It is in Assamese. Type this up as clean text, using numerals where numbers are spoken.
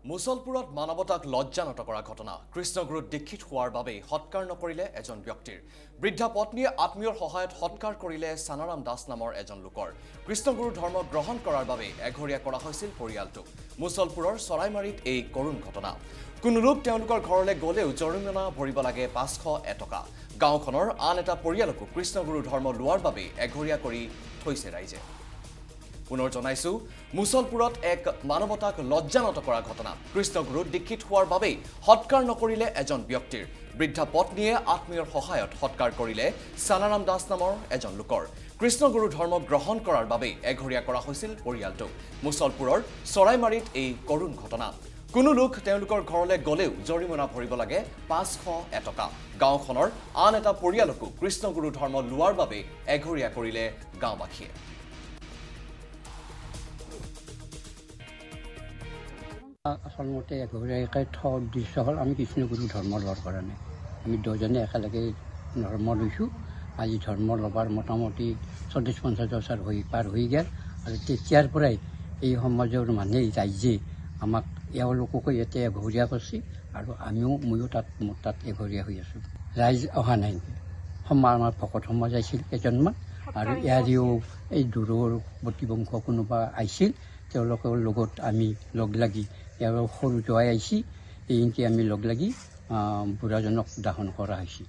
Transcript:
মুছলপুৰত মানৱতাক লজ্জানত কৰা ঘটনা কৃষ্ণগুৰুত দীক্ষিত হোৱাৰ বাবে সৎকাৰ নকৰিলে এজন ব্যক্তিৰ বৃদ্ধা পত্নীয়ে আত্মীয়ৰ সহায়ত সৎকাৰ কৰিলে সানাৰাম দাস নামৰ এজন লোকৰ কৃষ্ণগুৰু ধৰ্ম গ্ৰহণ কৰাৰ বাবে এঘৰীয়া কৰা হৈছিল পৰিয়ালটো মুছলপুৰৰ চৰাইমাৰীত এই কৰুণ ঘটনা কোনো লোক তেওঁলোকৰ ঘৰলৈ গলেও জৰিমনা ভৰিব লাগে 501 টকা গাঁওখনৰ আন এটা পৰিয়ালকো কৃষ্ণগুৰু ধৰ্ম লোৱাৰ বাবে এঘৰীয়া কৰি থৈছে ৰাইজে পুনৰ জনাইছো মুছলপুৰত এক মানৱতাক লজ্জানত কৰা ঘটনা কৃষ্ণগুৰুত দীক্ষিত হোৱাৰ বাবে সৎকাৰ নকৰিলে এজন ব্যক্তিৰ বৃদ্ধা পত্নীয়ে আত্মীয়ৰ সহায়ত সৎকাৰ কৰিলে সানাৰাম দাস নামৰ এজন লোকৰ কৃষ্ণগুৰু ধৰ্ম গ্ৰহণ কৰাৰ বাবে এঘৰীয়া কৰা হৈছিল পৰিয়ালটো মুছলপুৰৰ চৰাইমাৰীত এই কৰুণ ঘটনা কোনো লোক তেওঁলোকৰ ঘৰলৈ গলেও জৰিমনা ভৰিব লাগে 501 টকা গাঁওখনৰ আন এটা পৰিয়ালকো কৃষ্ণগুৰু ধৰ্ম লোৱাৰ বাবে এঘৰীয়া কৰিলে গাঁওবাসীয়ে আচলতে এঘৰীয়াকৈ থোৱাৰ উদ্দেশ্য হ'ল আমি কৃষ্ণগুৰু ধৰ্ম লোৱাৰ কাৰণে আমি দুজনে একেলগে ধৰ্ম লৈছোঁ আজি ধৰ্ম ল'বৰ মোটামুটি 40-50 বছৰ পাৰ হৈ গ'ল আৰু তেতিয়াৰ পৰাই এই সমাজৰ মানুহে ৰাইজে আমাক এওঁলোককো ইয়াতে এঘৰীয়া কৰিছে আৰু ময়ো তাত এঘৰীয়া হৈ আছোঁ ৰাইজ অহা নাই আমাৰ ভকত সমাজ আহিছিল কেইজনমান আৰু ইয়াৰেও এই দূৰৰ প্ৰতিবংশ কোনোবা আহিছিল তেওঁলোকৰ লগত আমি লগ লাগি সৰু জোৱাই আহিছে এইখিনি আমি লগ লাগি বুঢ়াজনক দাহন কৰা হৈছে